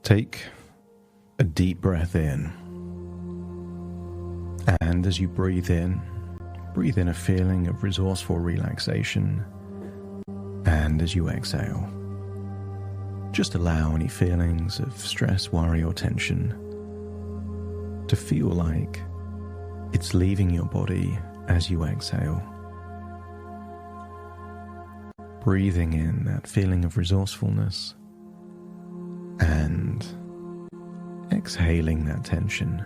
Take a deep breath in. And as you breathe in a feeling of resourceful relaxation. And as you exhale, just allow any feelings of stress, worry, or tension to feel like it's leaving your body as you exhale. Breathing in that feeling of resourcefulness and exhaling that tension.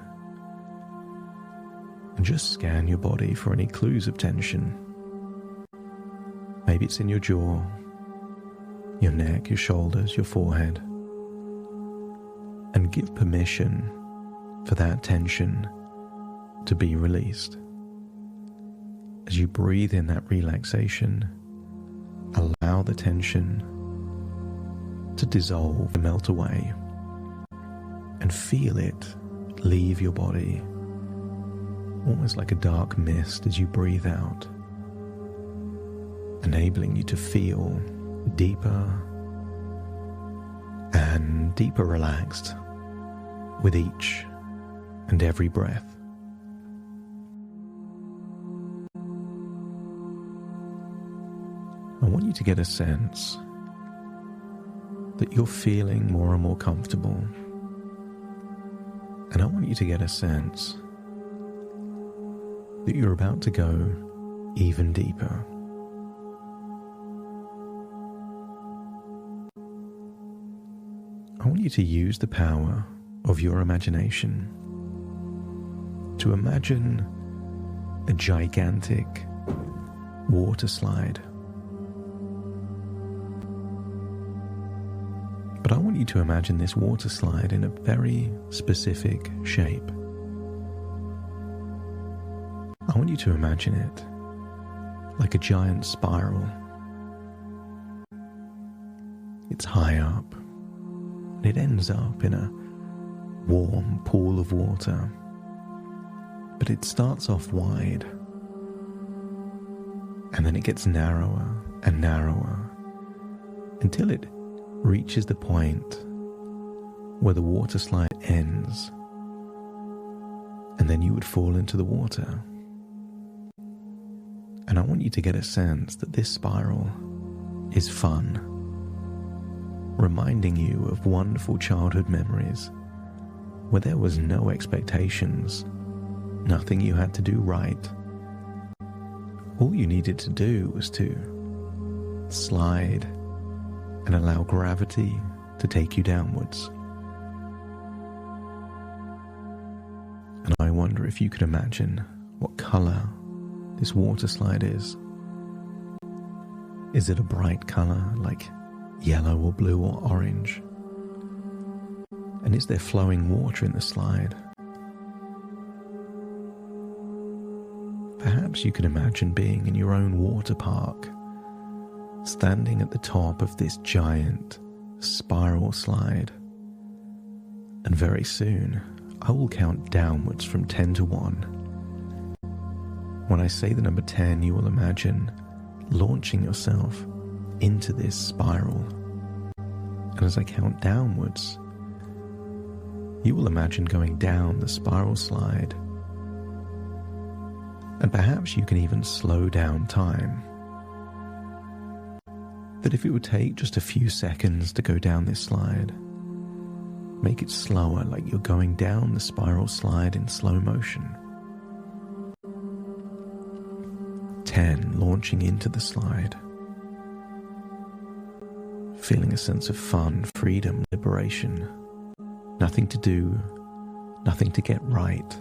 And just scan your body for any clues of tension. Maybe it's in your jaw, your neck, your shoulders, your forehead. And give permission for that tension to be released. As you breathe in that relaxation, allow the tension to dissolve and melt away, and feel it leave your body, almost like a dark mist as you breathe out, enabling you to feel deeper and deeper relaxed with each and every breath. I want you to get a sense that you're feeling more and more comfortable. And I want you to get a sense that you're about to go even deeper. I want you to use the power of your imagination to imagine a gigantic water slide. But I want you to imagine this water slide in a very specific shape. I want you to imagine it like a giant spiral. It's high up, and it ends up in a warm pool of water. But it starts off wide, and then it gets narrower and narrower until it reaches the point where the water slide ends, and then you would fall into the water. And I want you to get a sense that this spiral is fun, reminding you of wonderful childhood memories where there was no expectations, nothing you had to do right. All you needed to do was to slide and allow gravity to take you downwards. And I wonder if you could imagine what color this water slide is. Is it a bright color like yellow or blue or orange? And is there flowing water in the slide? Perhaps you could imagine being in your own water park, standing at the top of this giant spiral slide. And very soon, I will count downwards from 10 to 1. When I say the number 10, you will imagine launching yourself into this spiral. And as I count downwards, you will imagine going down the spiral slide. And perhaps you can even slow down time. That if it would take just a few seconds to go down this slide, make it slower, like you're going down the spiral slide in slow motion. 10, launching into the slide. Feeling a sense of fun, freedom, liberation. Nothing to do, nothing to get right.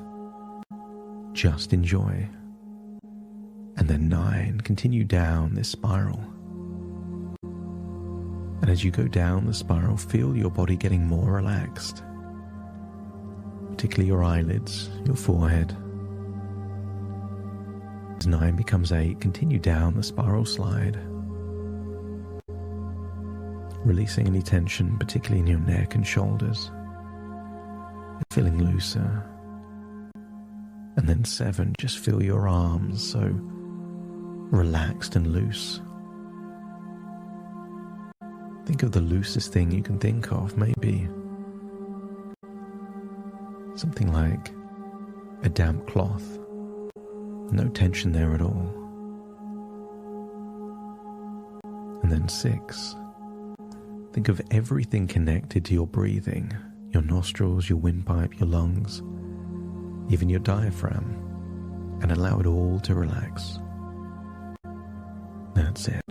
Just enjoy. And then 9, continue down this spiral. And as you go down the spiral, feel your body getting more relaxed, particularly your eyelids, your forehead. As 9 becomes 8, continue down the spiral slide, releasing any tension, particularly in your neck and shoulders, feeling looser. And then 7, just feel your arms so relaxed and loose. Think of the loosest thing you can think of, maybe Something like a damp cloth. No tension there at all. And then 6. Think of everything connected to your breathing, your nostrils, your windpipe, your lungs, even your diaphragm, and allow it all to relax. That's it.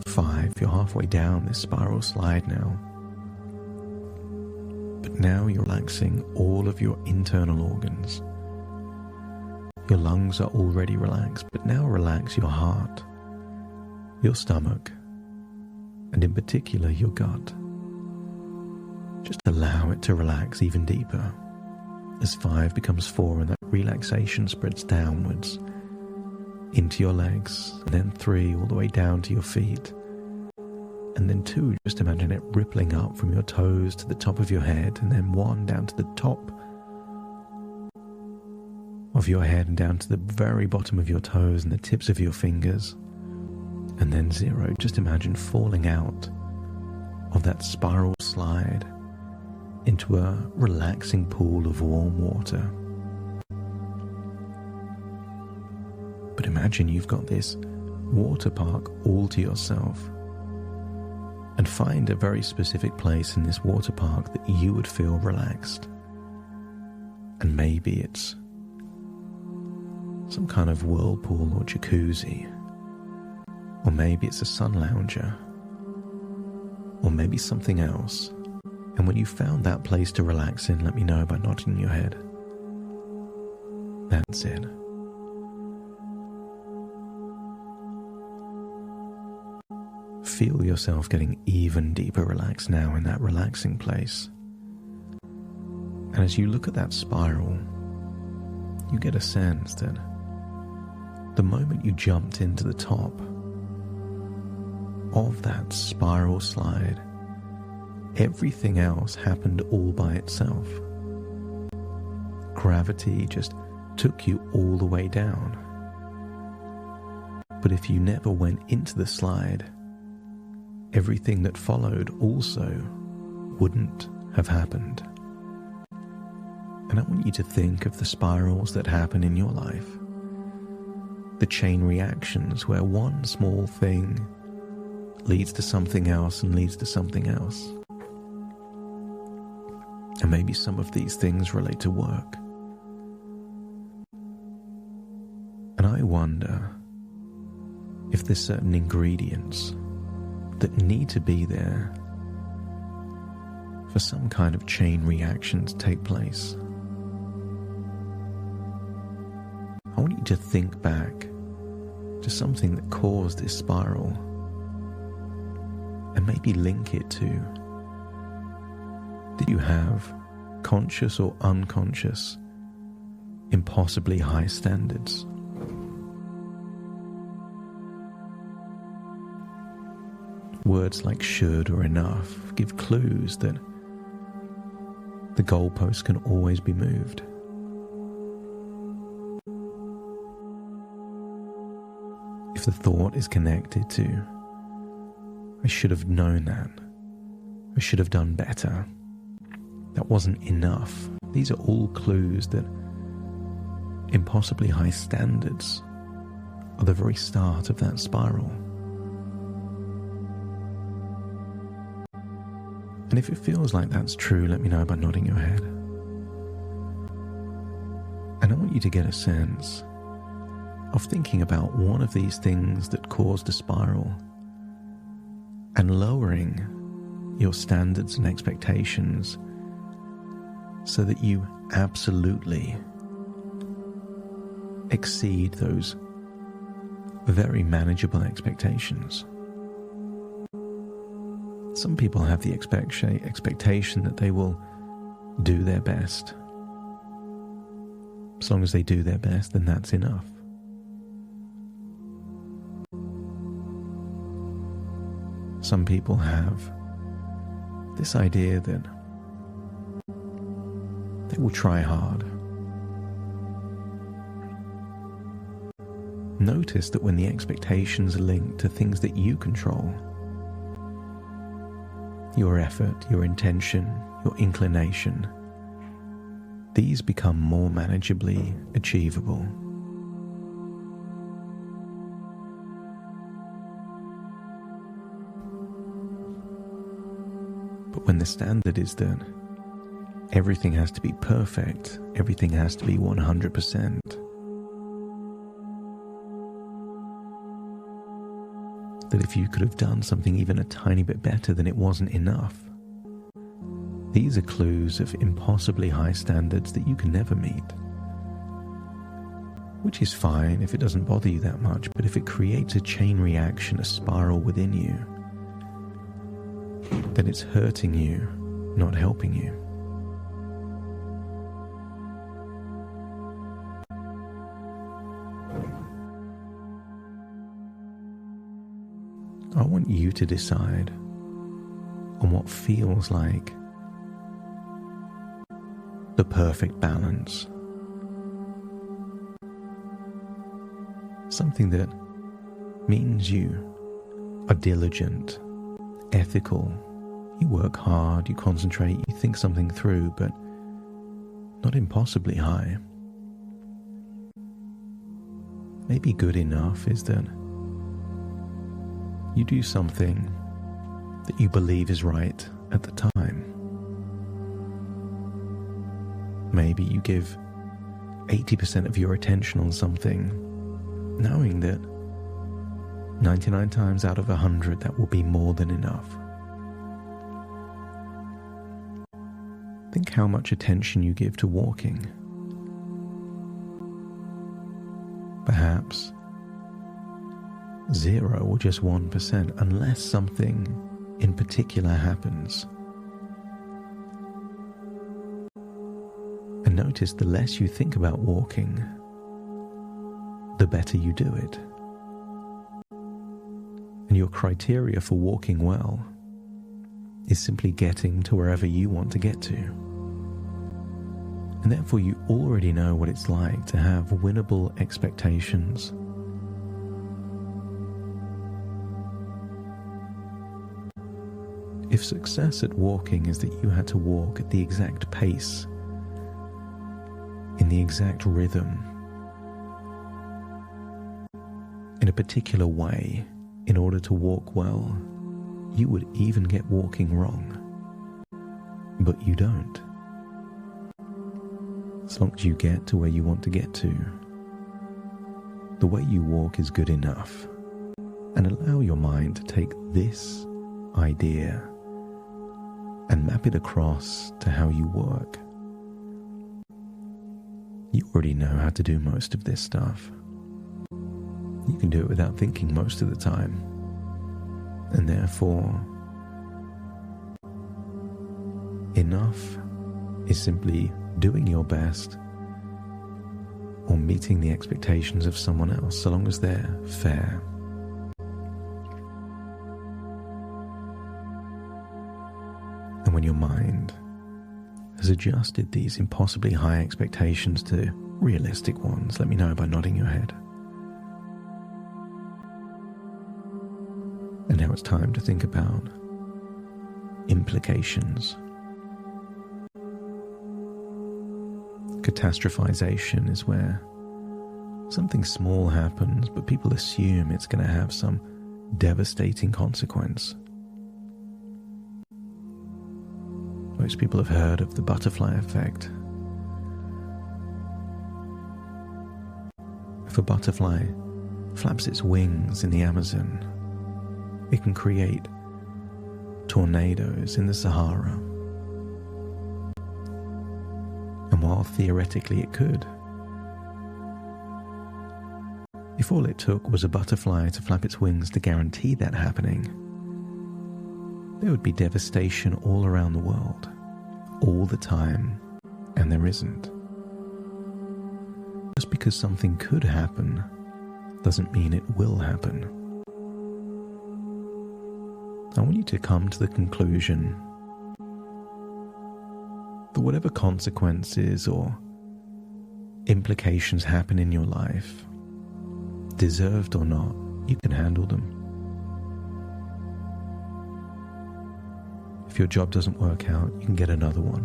5, you're halfway down this spiral slide now. But now you're relaxing all of your internal organs. Your lungs are already relaxed, but now relax your heart, your stomach, and in particular your gut. Just allow it to relax even deeper as 5 becomes 4 and that relaxation spreads downwards into your legs, and then 3 all the way down to your feet, and then 2, just imagine it rippling up from your toes to the top of your head, and then 1 down to the top of your head and down to the very bottom of your toes and the tips of your fingers, and then 0, just imagine falling out of that spiral slide into a relaxing pool of warm water. But imagine you've got this water park all to yourself, and find a very specific place in this water park that you would feel relaxed. And maybe it's some kind of whirlpool or jacuzzi, or maybe it's a sun lounger, or maybe something else. And when you found that place to relax in, let me know by nodding your head. That's it. Feel yourself getting even deeper relaxed now in that relaxing place. And as you look at that spiral, you get a sense that the moment you jumped into the top of that spiral slide, everything else happened all by itself. Gravity just took you all the way down. But if you never went into the slide, everything that followed also wouldn't have happened. And I want you to think of the spirals that happen in your life. The chain reactions where one small thing leads to something else and leads to something else. And maybe some of these things relate to work. And I wonder if there's certain ingredients that need to be there for some kind of chain reaction to take place. I want you to think back to something that caused this spiral and maybe link it to, did you have conscious or unconscious, impossibly high standards? Words like should or enough give clues that the goalpost can always be moved. If the thought is connected to, I should have known that, I should have done better, that wasn't enough, these are all clues that impossibly high standards are the very start of that spiral. And if it feels like that's true, let me know by nodding your head. And I want you to get a sense of thinking about one of these things that caused a spiral and lowering your standards and expectations so that you absolutely exceed those very manageable expectations. Some people have the expectation that they will do their best. As long as they do their best, then that's enough. Some people have this idea that they will try hard. Notice that when the expectations are linked to things that you control, your effort, your intention, your inclination, these become more manageably achievable. But when the standard is that everything has to be perfect, everything has to be 100%, that if you could have done something even a tiny bit better, then it wasn't enough. These are clues of impossibly high standards that you can never meet. Which is fine if it doesn't bother you that much, but if it creates a chain reaction, a spiral within you, then it's hurting you, not helping you. I want you to decide on what feels like the perfect balance. Something that means you are diligent, ethical, you work hard, you concentrate, you think something through, but not impossibly high. Maybe good enough is that you do something that you believe is right at the time. Maybe you give 80% of your attention on something, knowing that 99 times out of 100 that will be more than enough. Think how much attention you give to walking. Perhaps 0 or just 1%, unless something in particular happens. And notice the less you think about walking, the better you do it. And your criteria for walking well is simply getting to wherever you want to get to. And therefore you already know what it's like to have winnable expectations. If success at walking is that you had to walk at the exact pace, in the exact rhythm, in a particular way, in order to walk well, you would even get walking wrong. But you don't. As long as you get to where you want to get to, the way you walk is good enough. And allow your mind to take this idea and map it across to how you work. You already know how to do most of this stuff. You can do it without thinking most of the time. And therefore, enough is simply doing your best or meeting the expectations of someone else, so long as they're fair. And when your mind has adjusted these impossibly high expectations to realistic ones, let me know by nodding your head. And now it's time to think about implications. Catastrophization is where something small happens, but people assume it's going to have some devastating consequence. Most people have heard of the butterfly effect. If a butterfly flaps its wings in the Amazon, it can create tornadoes in the Sahara. And while theoretically it could, if all it took was a butterfly to flap its wings to guarantee that happening, there would be devastation all around the world, all the time, and there isn't. Just because something could happen doesn't mean it will happen. I want you to come to the conclusion that whatever consequences or implications happen in your life, deserved or not, you can handle them. If your job doesn't work out, you can get another one.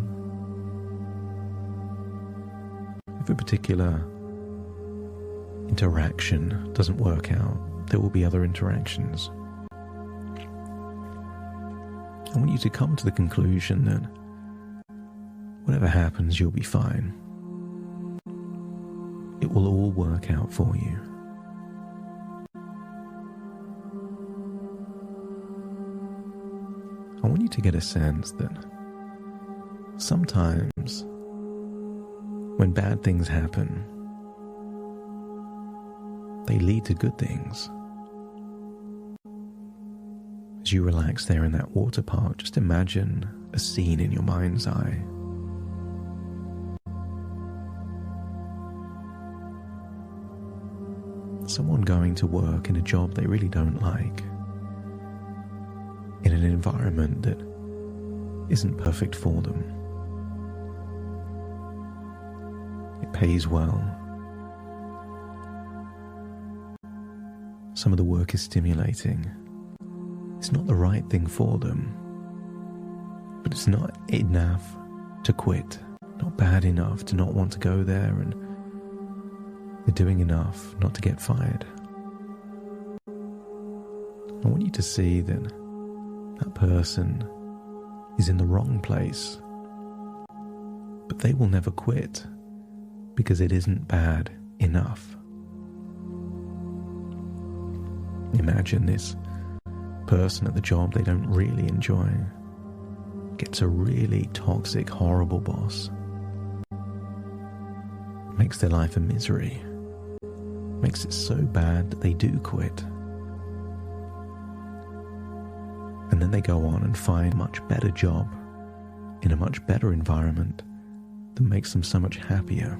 if a particular interaction doesn't work out, there will be other interactions. I want you to come to the conclusion that whatever happens, you'll be fine. It will all work out for you. I want you to get a sense that sometimes when bad things happen, they lead to good things. As you relax there in that water park, just imagine a scene in your mind's eye. Someone going to work in a job they really don't like, in an environment that isn't perfect for them. It pays well. Some of the work is stimulating. It's not the right thing for them, but it's not enough to quit, not bad enough to not want to go there, and they're doing enough not to get fired. I want you to see that that person is in the wrong place, but they will never quit because it isn't bad enough. Imagine this person at the job they don't really enjoy gets a really toxic, horrible boss, makes their life a misery, makes it so bad that they do quit. And then they go on and find a much better job in a much better environment that makes them so much happier.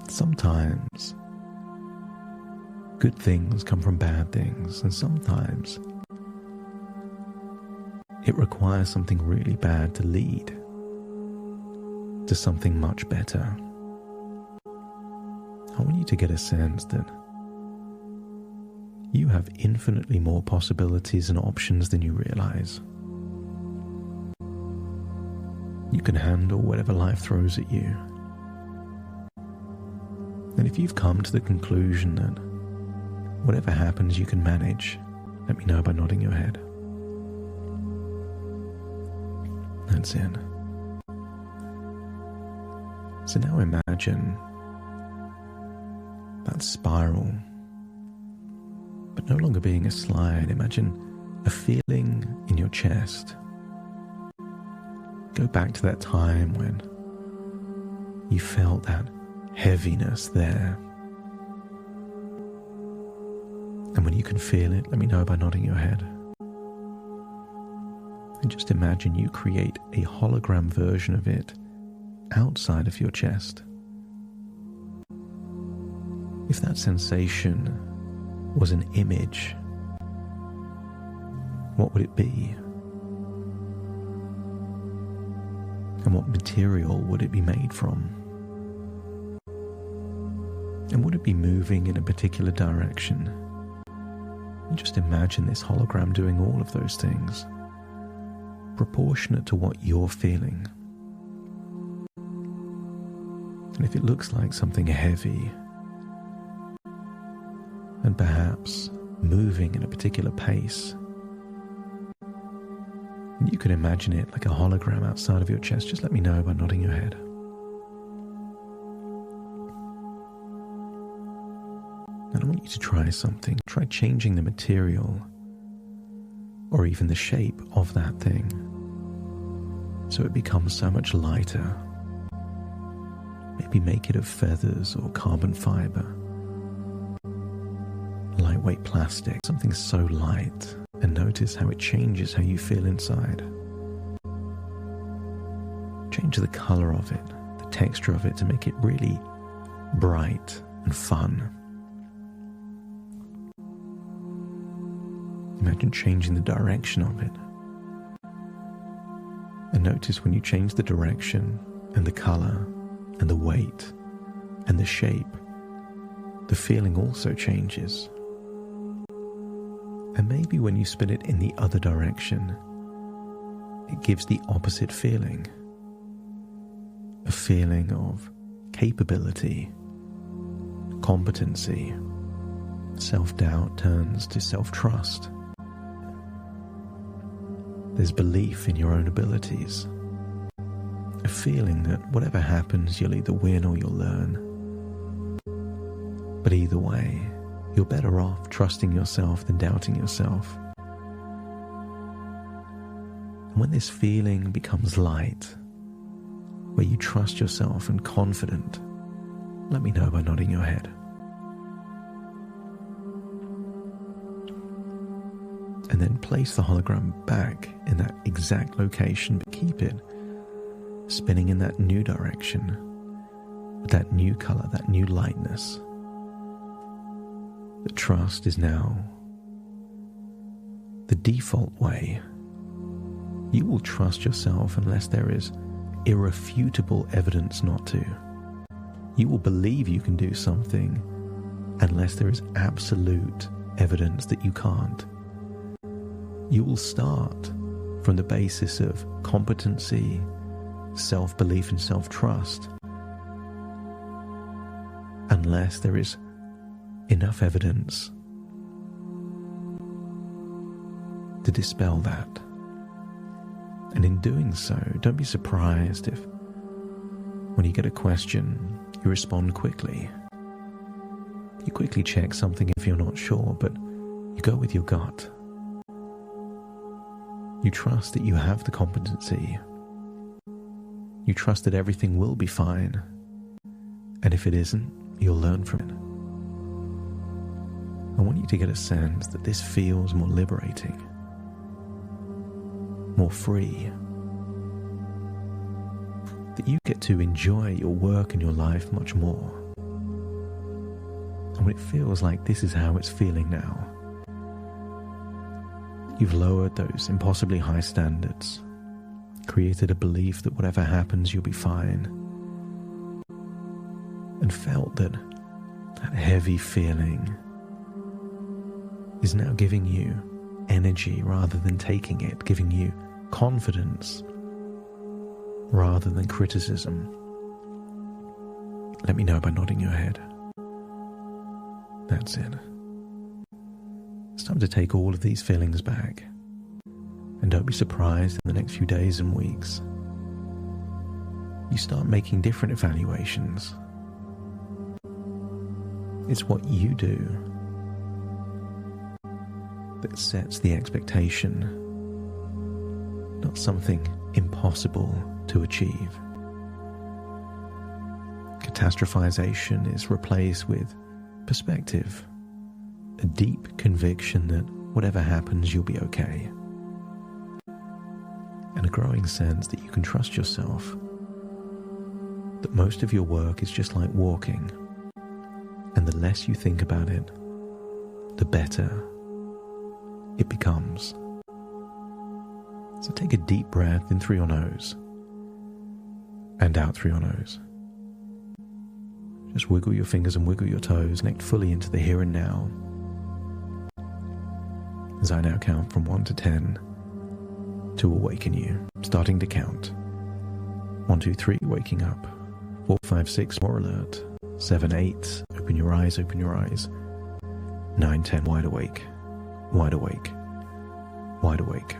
Sometimes good things come from bad things, and sometimes it requires something really bad to lead to something much better. I want you to get a sense that you have infinitely more possibilities and options than you realize. You can handle whatever life throws at you. And if you've come to the conclusion that whatever happens you can manage, let me know by nodding your head. That's it. So now imagine that spiral, but no longer being a slide. Imagine a feeling in your chest. Go back to that time when you felt that heaviness there. And when you can feel it, let me know by nodding your head. And just imagine you create a hologram version of it outside of your chest. If that sensation was an image, what would it be? And what material would it be made from? And would it be moving in a particular direction? And just imagine this hologram doing all of those things, proportionate to what you're feeling. And if it looks like something heavy, and perhaps moving in a particular pace, and you can imagine it like a hologram outside of your chest, just let me know by nodding your head. And I want you to try something. Try changing the material or even the shape of that thing so it becomes so much lighter. Maybe make it of feathers or carbon fiber, lightweight plastic, something so light, and notice how it changes how you feel inside. Change the color of it, the texture of it, to make it really bright and fun. Imagine changing the direction of it. And notice when you change the direction and the color and the weight and the shape, the feeling also changes. And maybe when you spin it in the other direction, it gives the opposite feeling. a feeling of capability, competency. Self-doubt turns to self-trust. There's belief in your own abilities, a feeling that whatever happens, you'll either win or you'll learn. But either way, you're better off trusting yourself than doubting yourself. And when this feeling becomes light, where you trust yourself and confident, let me know by nodding your head. And then place the hologram back in that exact location, but keep it spinning in that new direction, with that new color, that new lightness. The trust is now the default way. You will trust yourself unless there is irrefutable evidence not to. You will believe you can do something unless there is absolute evidence that you can't. You will start from the basis of competency, self-belief and self-trust unless there is enough evidence to dispel that. And in doing so, don't be surprised if when you get a question, you respond quickly. You quickly check something if you're not sure, but you go with your gut. You trust that you have the competency. You trust that everything will be fine. And if it isn't, you'll learn from it. I want you to get a sense that this feels more liberating, more free, that you get to enjoy your work and your life much more. And when it feels like this is how it's feeling now, you've lowered those impossibly high standards, created a belief that whatever happens, you'll be fine, and felt that that heavy feeling is now giving you energy rather than taking it, giving you confidence rather than criticism. Let me know by nodding your head. That's it. It's time to take all of these feelings back. And don't be surprised in the next few days and weeks, you start making different evaluations. It's what you do that sets the expectation, not something impossible to achieve. Catastrophization is replaced with perspective, a deep conviction that whatever happens, you'll be okay, and a growing sense that you can trust yourself, that most of your work is just like walking, and the less you think about it, the better it becomes. So take a deep breath in through your nose and out through your nose. Just wiggle your fingers and wiggle your toes, connect fully into the here and now. As I now count from 1 to 10 to awaken you, starting to count. 1, 2, 3, waking up. 4, 5, 6, more alert. 7, 8, open your eyes, open your eyes. 9, 10, wide awake, wide awake, wide awake.